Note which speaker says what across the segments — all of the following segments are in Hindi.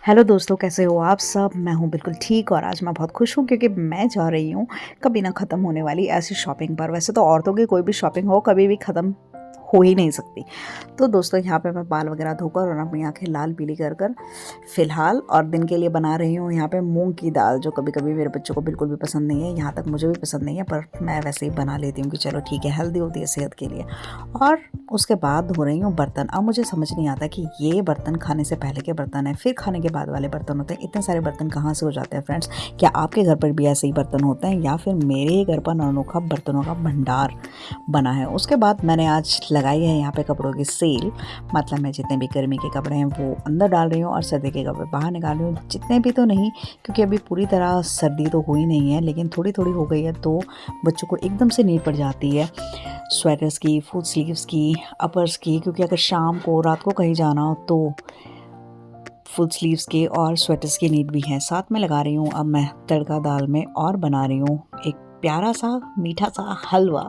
Speaker 1: हेलो दोस्तों, कैसे हो आप सब। मैं हूँ बिल्कुल ठीक और आज मैं बहुत खुश हूँ क्योंकि मैं जा रही हूँ कभी ना ख़त्म होने वाली ऐसी शॉपिंग पर। वैसे तो औरतों की कोई भी शॉपिंग हो कभी भी ख़त्म हो ही नहीं सकती। तो दोस्तों यहाँ पे मैं बाल वगैरह धोकर और अपनी आंखें लाल पीली कर कर फ़िलहाल और दिन के लिए बना रही हूँ यहाँ पे मूंग की दाल, जो कभी कभी मेरे बच्चों को बिल्कुल भी पसंद नहीं है। यहाँ तक मुझे भी पसंद नहीं है, पर मैं वैसे ही बना लेती हूँ कि चलो ठीक है, हेल्दी होती है सेहत के लिए। और उसके बाद धो रही हूँ बर्तन। अब मुझे समझ नहीं आता कि ये बर्तन खाने से पहले के बर्तन है, फिर खाने के बाद वाले बर्तन होते हैं। इतने सारे बर्तन कहाँ से हो जाते हैं फ्रेंड्स? क्या आपके घर पर भी ऐसे ही बर्तन होते हैं या फिर मेरे ही घर पर अनोखा बर्तनों का भंडार बना है? उसके बाद मैंने आज लगाई है यहाँ पे कपड़ों की सेल। मतलब मैं जितने भी गर्मी के कपड़े हैं वो अंदर डाल रही हूँ और सर्दी के कपड़े बाहर निकाल रही हूँ। जितने भी तो नहीं, क्योंकि अभी पूरी तरह सर्दी तो हुई नहीं है, लेकिन थोड़ी थोड़ी हो गई है, तो बच्चों को एकदम से नीड पड़ जाती है स्वेटर्स की, फुल स्लीव्स की, अपर्स की। क्योंकि अगर शाम को रात को कहीं जाना हो तो फुल स्लीव्स के और स्वेटर्स की नीड भी है। साथ में लगा रही हूँ अब मैं तड़का दाल में और बना रही हूँ एक प्यारा सा मीठा सा हलवा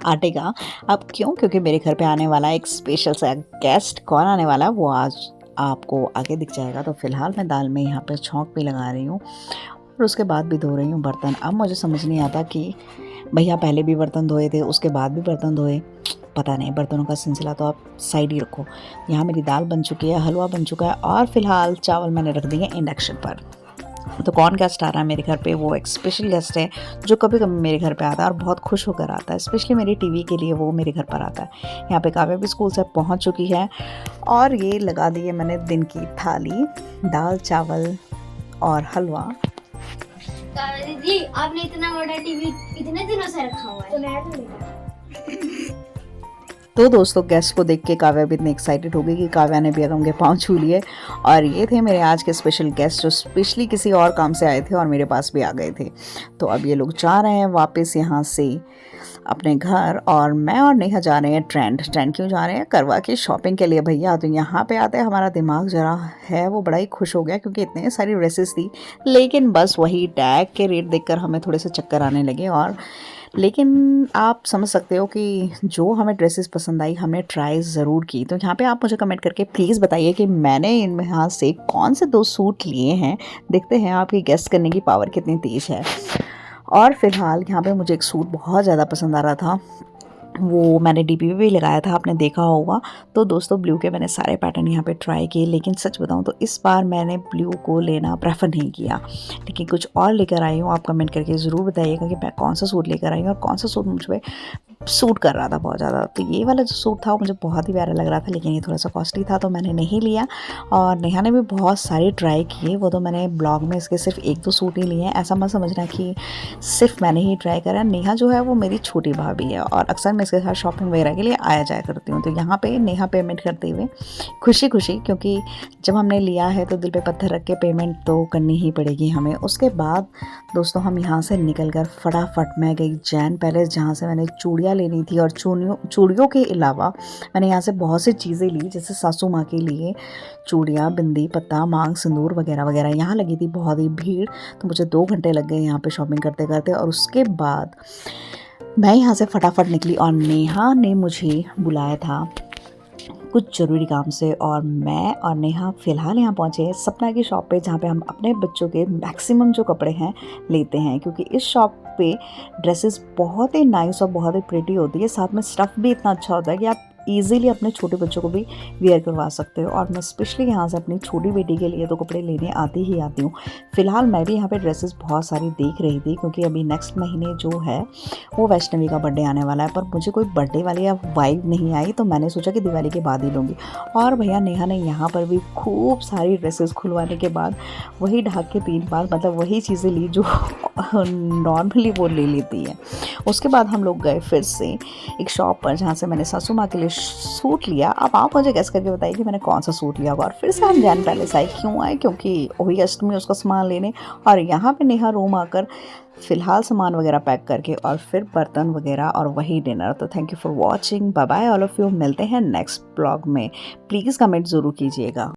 Speaker 1: आटे का। अब क्यों? क्योंकि मेरे घर पे आने वाला एक स्पेशल सा गेस्ट। कौन आने वाला है वो आज आपको आगे दिख जाएगा। तो फिलहाल मैं दाल में यहाँ पे छौंक भी लगा रही हूँ और उसके बाद भी धो रही हूँ बर्तन। अब मुझे समझ नहीं आता कि भैया पहले भी बर्तन धोए थे, उसके बाद भी बर्तन धोए, पता नहीं। बर्तनों का सिलसिला तो आप साइड ही रखो। यहाँ मेरी दाल बन चुकी है, हलवा बन चुका है और फिलहाल चावल मैंने रख दिए इंडक्शन पर। तो कौन गेस्ट आ रहा है मेरे घर पे? वो एक स्पेशल गेस्ट है जो कभी कभी मेरे घर पे आता है और बहुत खुश होकर आता है। स्पेशली मेरी टीवी के लिए वो मेरे घर पर आता है। यहाँ पे काव्या भी स्कूल से पहुँच चुकी है और ये लगा दी है मैंने दिन की थाली, दाल चावल और हलवा।
Speaker 2: दीदी, आपने इतना बड़ा टीवी कितने दिनों से रखा हुआ है? तो नया तो लेगा।
Speaker 1: तो दोस्तों गेस्ट को देख के काव्या भी इतनी एक्साइटेड हो गई कि काव्या ने भी अगम के पाँव छू लिए। और ये थे मेरे आज के स्पेशल गेस्ट जो स्पेशली किसी और काम से आए थे और मेरे पास भी आ गए थे। तो अब ये लोग जा रहे हैं वापस यहाँ से अपने घर और मैं और नेहा जा रहे हैं ट्रेंड क्यों जा रहे हैं? करवा की शॉपिंग के लिए भैया। तो यहाँ पे आते हमारा दिमाग जरा है वो बड़ा ही खुश हो गया क्योंकि इतने सारी ड्रेसेस थी, लेकिन बस वही टैग के रेट देखकर हमें थोड़े से चक्कर आने लगे। और लेकिन आप समझ सकते हो कि जो हमें ड्रेसेस पसंद आई हमने ट्राई ज़रूर की। तो यहाँ पे आप मुझे कमेंट करके प्लीज़ बताइए कि मैंने इनमें यहाँ से कौन से 2 सूट लिए हैं। देखते हैं आपकी गेस करने की पावर कितनी तेज़ है। और फिलहाल यहाँ पे मुझे एक सूट बहुत ज़्यादा पसंद आ रहा था, वो मैंने डीपी पे भी लगाया था, आपने देखा होगा। तो दोस्तों ब्लू के मैंने सारे पैटर्न यहाँ पे ट्राई किए, लेकिन सच बताऊँ तो इस बार मैंने ब्लू को लेना प्रेफर नहीं किया, लेकिन कुछ और लेकर आई हूँ। आप कमेंट करके ज़रूर बताइएगा कि मैं कौन सा सूट लेकर आई हूँ और कौन सा सूट मुझ पे सूट कर रहा था बहुत ज़्यादा। तो ये वाला जो सूट था वो मुझे बहुत ही प्यारा लग रहा था, लेकिन ये थोड़ा सा कॉस्टली था तो मैंने नहीं लिया। और नेहा ने भी बहुत सारे ट्राई किए, वो तो मैंने ब्लॉग में इसके सिर्फ 1-2 सूट ही लिए हैं। ऐसा मत समझना कि सिर्फ मैंने ही ट्राई करा। नेहा जो है वो मेरी छोटी भाभी है और अक्सर मैं इसके साथ शॉपिंग वगैरह के लिए आया जाया करती हूँ। तो यहाँ पे नेहा पेमेंट करते हुए खुशी खुशी, क्योंकि जब हमने लिया है तो दिल पे पत्थर रख के पेमेंट तो करनी ही पड़ेगी हमें। उसके बाद दोस्तों हम यहाँ से निकल कर फटाफट मैं गई जैन पैलेस, जहाँ से मैंने चूड़ियाँ लेनी थी। और चूड़ियों के अलावा मैंने यहाँ से बहुत सी चीज़ें ली, जैसे सासू माँ के लिए चूड़ियाँ, बिंदी, पत्ता, मांग, सिंदूर वगैरह वगैरह। यहाँ लगी थी बहुत ही भीड़, तो मुझे 2 घंटे लग गए यहाँ पे शॉपिंग करते करते। और उसके बाद मैं यहाँ से फटाफट निकली और नेहा ने मुझे बुलाया था कुछ ज़रूरी काम से, और मैं और नेहा फ़िलहाल यहाँ पहुँचे हैं सपना की शॉप पे, जहाँ पे हम अपने बच्चों के मैक्सिमम जो कपड़े हैं लेते हैं। क्योंकि इस शॉप पे ड्रेसेस बहुत ही नाइस और बहुत ही प्रिटी होती है, साथ में स्टफ़ भी इतना अच्छा होता है कि आप ईज़िली अपने छोटे बच्चों को भी वियर करवा सकते हो। और मैं स्पेशली यहाँ से अपनी छोटी बेटी के लिए तो कपड़े लेने आती ही आती हूँ। फ़िलहाल मैं भी यहाँ पे ड्रेसेस बहुत सारी देख रही थी, क्योंकि अभी नेक्स्ट महीने जो है वो वैष्णवी का बर्थडे आने वाला है, पर मुझे कोई बर्थडे वाली या वाइब नहीं आई, तो मैंने सोचा कि दिवाली के बाद ही लूँगी। और भैया नेहा ने यहाँ पर भी खूब सारी ड्रेसेस खुलवाने के बाद वही ढाक के 3 बार, मतलब वही चीज़ें ली जो नॉर्मली वो ले लेती है। उसके बाद हम लोग गए फिर से एक शॉप पर, जहाँ से मैंने सासू माँ के लिए सूट लिया। अब आप मुझे गेस करके बताइए कि मैंने कौन सा सूट लिया होगा। और फिर से हम जैन पैलेस आए। क्यों आए? क्योंकि वही अष्टमी उसका सामान लेने, और यहाँ पे नेहा रूम आकर फ़िलहाल सामान वगैरह पैक करके और फिर बर्तन वगैरह और वही डिनर। तो thank you for watching, bye bye all of you. मिलते हैं नेक्स्ट ब्लॉग में। प्लीज़ कमेंट ज़रूर कीजिएगा।